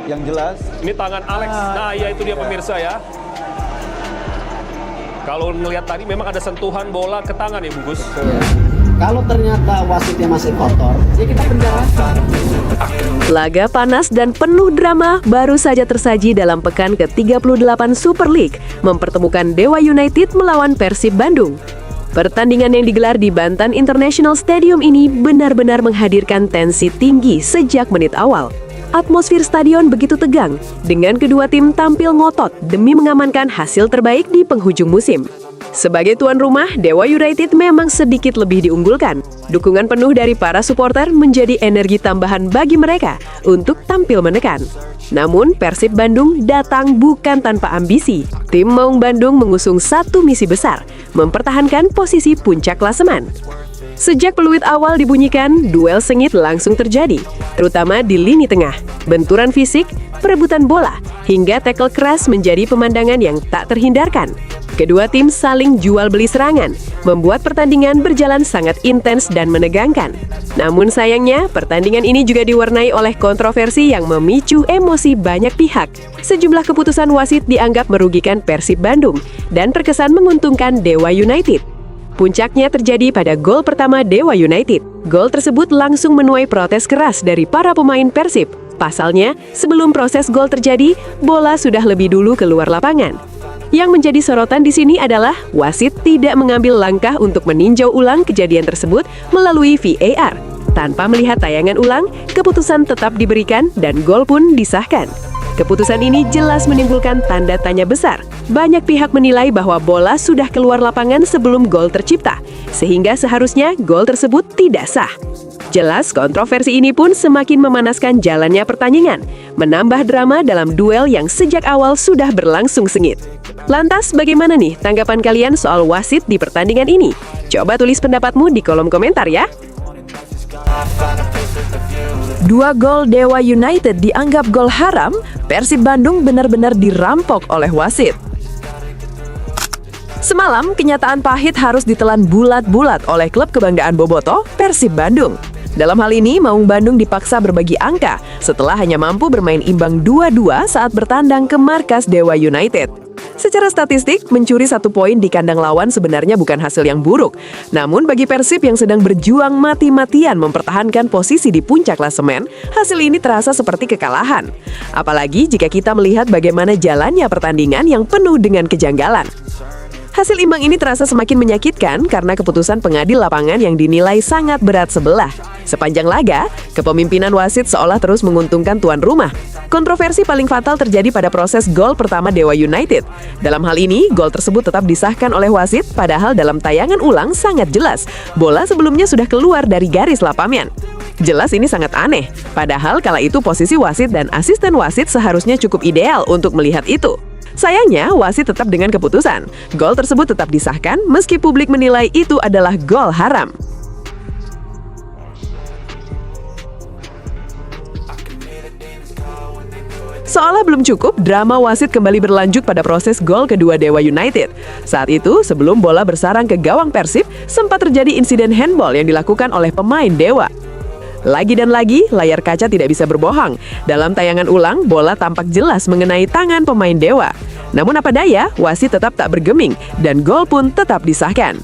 Yang jelas. Ini tangan Alex. Nah, ya itu dia pemirsa ya. Kalau ngelihat tadi memang ada sentuhan bola ke tangan ya Bungkus. Kalau ternyata wasitnya masih kotor, ya kita penjarakan. Laga panas dan penuh drama baru saja tersaji dalam pekan ke-38 Super League, mempertemukan Dewa United melawan Persib Bandung. Pertandingan yang digelar di Bantan International Stadium ini benar-benar menghadirkan tensi tinggi sejak menit awal. Atmosfer stadion begitu tegang, dengan kedua tim tampil ngotot demi mengamankan hasil terbaik di penghujung musim. Sebagai tuan rumah, Dewa United memang sedikit lebih diunggulkan. Dukungan penuh dari para supporter menjadi energi tambahan bagi mereka untuk tampil menekan. Namun, Persib Bandung datang bukan tanpa ambisi. Tim Maung Bandung mengusung satu misi besar, mempertahankan posisi puncak klasemen. Sejak peluit awal dibunyikan, duel sengit langsung terjadi, terutama di lini tengah. Benturan fisik, perebutan bola, hingga tackle keras menjadi pemandangan yang tak terhindarkan. Kedua tim saling jual beli serangan, membuat pertandingan berjalan sangat intens dan menegangkan. Namun sayangnya, pertandingan ini juga diwarnai oleh kontroversi yang memicu emosi banyak pihak. Sejumlah keputusan wasit dianggap merugikan Persib Bandung dan terkesan menguntungkan Dewa United. Puncaknya terjadi pada gol pertama Dewa United. Gol tersebut langsung menuai protes keras dari para pemain Persib. Pasalnya, sebelum proses gol terjadi, bola sudah lebih dulu keluar lapangan. Yang menjadi sorotan di sini adalah wasit tidak mengambil langkah untuk meninjau ulang kejadian tersebut melalui VAR. Tanpa melihat tayangan ulang, keputusan tetap diberikan dan gol pun disahkan. Keputusan ini jelas menimbulkan tanda tanya besar. Banyak pihak menilai bahwa bola sudah keluar lapangan sebelum gol tercipta, sehingga seharusnya gol tersebut tidak sah. Jelas, kontroversi ini pun semakin memanaskan jalannya pertandingan, menambah drama dalam duel yang sejak awal sudah berlangsung sengit. Lantas, bagaimana nih tanggapan kalian soal wasit di pertandingan ini? Coba tulis pendapatmu di kolom komentar ya! 2 gol Dewa United dianggap gol haram, Persib Bandung benar-benar dirampok oleh wasit. Semalam, kenyataan pahit harus ditelan bulat-bulat oleh klub kebanggaan Bobotoh, Persib Bandung. Dalam hal ini, Maung Bandung dipaksa berbagi angka setelah hanya mampu bermain imbang 2-2 saat bertandang ke markas Dewa United. Secara statistik, mencuri 1 poin di kandang lawan sebenarnya bukan hasil yang buruk. Namun bagi Persib yang sedang berjuang mati-matian mempertahankan posisi di puncak klasemen, hasil ini terasa seperti kekalahan. Apalagi jika kita melihat bagaimana jalannya pertandingan yang penuh dengan kejanggalan. Hasil imbang ini terasa semakin menyakitkan karena keputusan pengadil lapangan yang dinilai sangat berat sebelah. Sepanjang laga, kepemimpinan wasit seolah terus menguntungkan tuan rumah. Kontroversi paling fatal terjadi pada proses gol pertama Dewa United. Dalam hal ini, gol tersebut tetap disahkan oleh wasit, padahal dalam tayangan ulang sangat jelas, bola sebelumnya sudah keluar dari garis lapangan. Jelas ini sangat aneh, padahal kala itu posisi wasit dan asisten wasit seharusnya cukup ideal untuk melihat itu. Sayangnya, wasit tetap dengan keputusan. Gol tersebut tetap disahkan meski publik menilai itu adalah gol haram. Seolah belum cukup, drama wasit kembali berlanjut pada proses gol kedua Dewa United. Saat itu, sebelum bola bersarang ke gawang Persib, sempat terjadi insiden handball yang dilakukan oleh pemain Dewa. Lagi dan lagi, layar kaca tidak bisa berbohong. Dalam tayangan ulang, bola tampak jelas mengenai tangan pemain Dewa. Namun apa daya, wasit tetap tak bergeming dan gol pun tetap disahkan.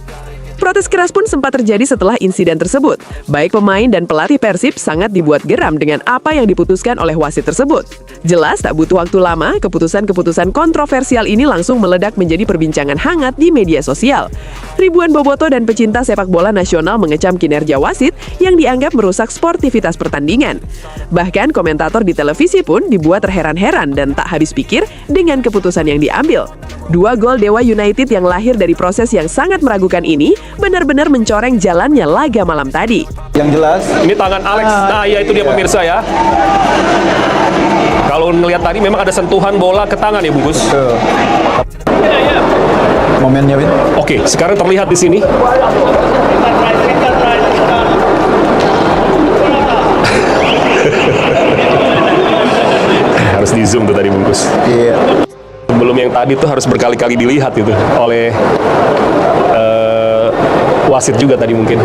Protes keras pun sempat terjadi setelah insiden tersebut. Baik pemain dan pelatih Persib sangat dibuat geram dengan apa yang diputuskan oleh wasit tersebut. Jelas tak butuh waktu lama, keputusan-keputusan kontroversial ini langsung meledak menjadi perbincangan hangat di media sosial. Ribuan bobotoh dan pecinta sepak bola nasional mengecam kinerja wasit yang dianggap merusak sportivitas pertandingan. Bahkan komentator di televisi pun dibuat terheran-heran dan tak habis pikir dengan keputusan yang diambil. 2 gol Dewa United yang lahir dari proses yang sangat meragukan ini benar-benar mencoreng jalannya laga malam tadi. Yang jelas. Ini tangan Alex. Nah, ya itu dia pemirsa ya. Kalau ngelihat tadi memang ada sentuhan bola ke tangan ya Bungkus. Momennya, Win. Oke, sekarang terlihat di sini. Harus di zoom tuh tadi Bungkus. Iya. Sebelum yang tadi tuh harus berkali-kali dilihat itu oleh wasit juga tadi mungkin.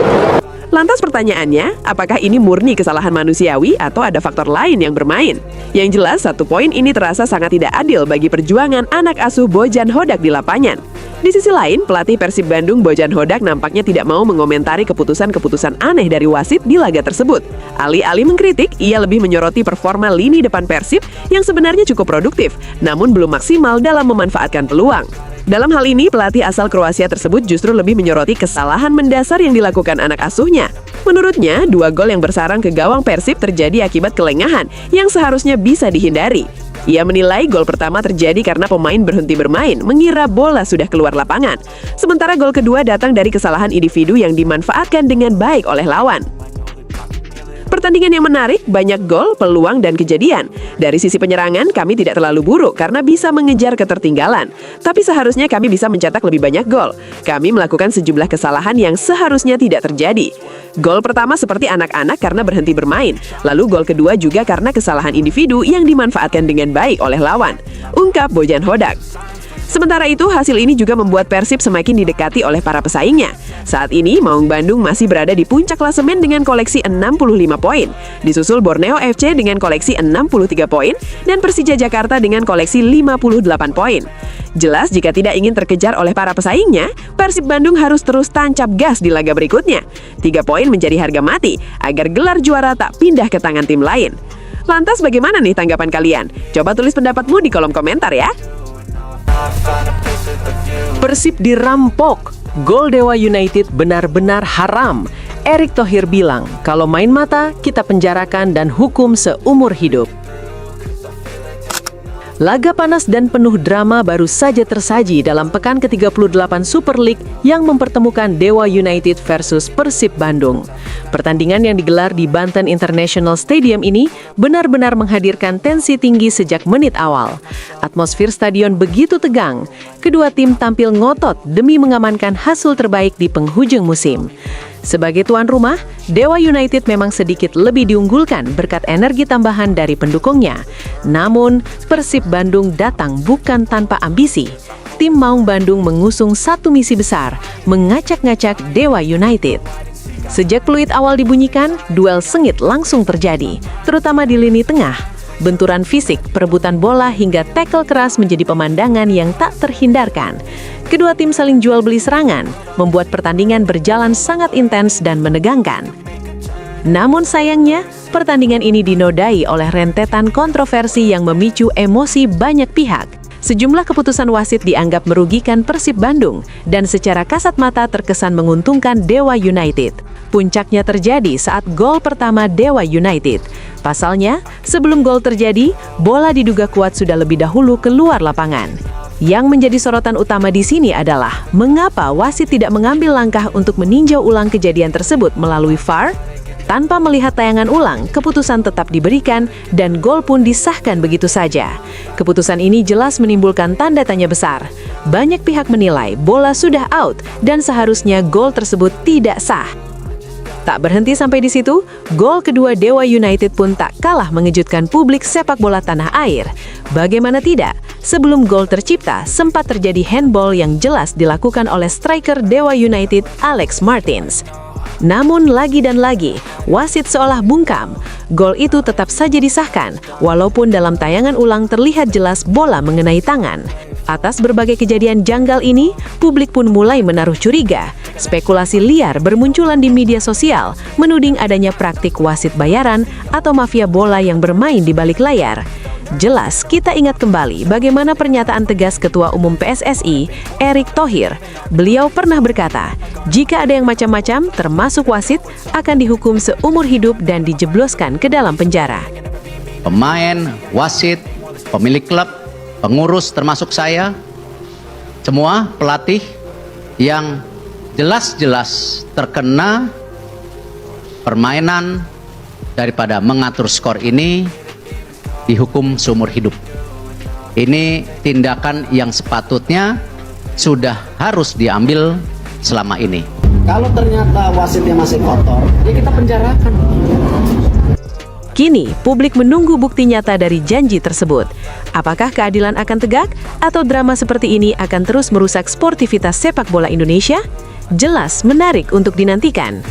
Lantas pertanyaannya, apakah ini murni kesalahan manusiawi atau ada faktor lain yang bermain? Yang jelas, 1 poin ini terasa sangat tidak adil bagi perjuangan anak asuh Bojan Hodak di lapangan. Di sisi lain, pelatih Persib Bandung Bojan Hodak nampaknya tidak mau mengomentari keputusan-keputusan aneh dari wasit di laga tersebut. Alih-alih mengkritik, ia lebih menyoroti performa lini depan Persib yang sebenarnya cukup produktif, namun belum maksimal dalam memanfaatkan peluang. Dalam hal ini, pelatih asal Kroasia tersebut justru lebih menyoroti kesalahan mendasar yang dilakukan anak asuhnya. Menurutnya, 2 gol yang bersarang ke gawang Persib terjadi akibat kelengahan yang seharusnya bisa dihindari. Ia menilai gol pertama terjadi karena pemain berhenti bermain, mengira bola sudah keluar lapangan. Sementara gol kedua datang dari kesalahan individu yang dimanfaatkan dengan baik oleh lawan. Pertandingan yang menarik, banyak gol, peluang, dan kejadian. Dari sisi penyerangan, kami tidak terlalu buruk karena bisa mengejar ketertinggalan. Tapi seharusnya kami bisa mencetak lebih banyak gol. Kami melakukan sejumlah kesalahan yang seharusnya tidak terjadi. Gol pertama seperti anak-anak karena berhenti bermain. Lalu gol kedua juga karena kesalahan individu yang dimanfaatkan dengan baik oleh lawan. Ungkap Bojan Hodak. Sementara itu, hasil ini juga membuat Persib semakin didekati oleh para pesaingnya. Saat ini, Maung Bandung masih berada di puncak klasemen dengan koleksi 65 poin. Disusul Borneo FC dengan koleksi 63 poin, dan Persija Jakarta dengan koleksi 58 poin. Jelas, jika tidak ingin terkejar oleh para pesaingnya, Persib Bandung harus terus tancap gas di laga berikutnya. 3 poin menjadi harga mati, agar gelar juara tak pindah ke tangan tim lain. Lantas bagaimana nih tanggapan kalian? Coba tulis pendapatmu di kolom komentar ya. Persib dirampok, gol Dewa United benar-benar haram. Erick Thohir bilang, kalau main mata, kita penjarakan dan hukum seumur hidup. Laga panas dan penuh drama baru saja tersaji dalam pekan ke-38 Super League yang mempertemukan Dewa United versus Persib Bandung. Pertandingan yang digelar di Banten International Stadium ini benar-benar menghadirkan tensi tinggi sejak menit awal. Atmosfer stadion begitu tegang. Kedua tim tampil ngotot demi mengamankan hasil terbaik di penghujung musim. Sebagai tuan rumah, Dewa United memang sedikit lebih diunggulkan berkat energi tambahan dari pendukungnya. Namun, Persib Bandung datang bukan tanpa ambisi. Tim Maung Bandung mengusung satu misi besar, mengacak-ngacak Dewa United. Sejak peluit awal dibunyikan, duel sengit langsung terjadi, terutama di lini tengah. Benturan fisik, perebutan bola hingga tackle keras menjadi pemandangan yang tak terhindarkan. Kedua tim saling jual beli serangan, membuat pertandingan berjalan sangat intens dan menegangkan. Namun sayangnya, pertandingan ini dinodai oleh rentetan kontroversi yang memicu emosi banyak pihak. Sejumlah keputusan wasit dianggap merugikan Persib Bandung dan secara kasat mata terkesan menguntungkan Dewa United. Puncaknya terjadi saat gol pertama Dewa United. Pasalnya, sebelum gol terjadi, bola diduga kuat sudah lebih dahulu keluar lapangan. Yang menjadi sorotan utama di sini adalah mengapa wasit tidak mengambil langkah untuk meninjau ulang kejadian tersebut melalui VAR? Tanpa melihat tayangan ulang, keputusan tetap diberikan dan gol pun disahkan begitu saja. Keputusan ini jelas menimbulkan tanda tanya besar. Banyak pihak menilai bola sudah out dan seharusnya gol tersebut tidak sah. Tak berhenti sampai di situ, gol kedua Dewa United pun tak kalah mengejutkan publik sepak bola tanah air. Bagaimana tidak, sebelum gol tercipta, sempat terjadi handball yang jelas dilakukan oleh striker Dewa United Alex Martins. Namun lagi dan lagi, wasit seolah bungkam. Gol itu tetap saja disahkan, walaupun dalam tayangan ulang terlihat jelas bola mengenai tangan. Atas berbagai kejadian janggal ini, publik pun mulai menaruh curiga. Spekulasi liar bermunculan di media sosial, menuding adanya praktik wasit bayaran atau mafia bola yang bermain di balik layar. Jelas, kita ingat kembali bagaimana pernyataan tegas Ketua Umum PSSI, Erick Thohir. Beliau pernah berkata, jika ada yang macam-macam, termasuk wasit, akan dihukum seumur hidup dan dijebloskan ke dalam penjara. Pemain, wasit, pemilik klub, pengurus termasuk saya, semua pelatih yang jelas-jelas terkena permainan daripada mengatur skor ini dihukum seumur hidup. Ini tindakan yang sepatutnya sudah harus diambil selama ini. Kalau ternyata wasitnya masih kotor, ya kita penjarakan. Kini, publik menunggu bukti nyata dari janji tersebut. Apakah keadilan akan tegak atau drama seperti ini akan terus merusak sportivitas sepak bola Indonesia? Jelas menarik untuk dinantikan.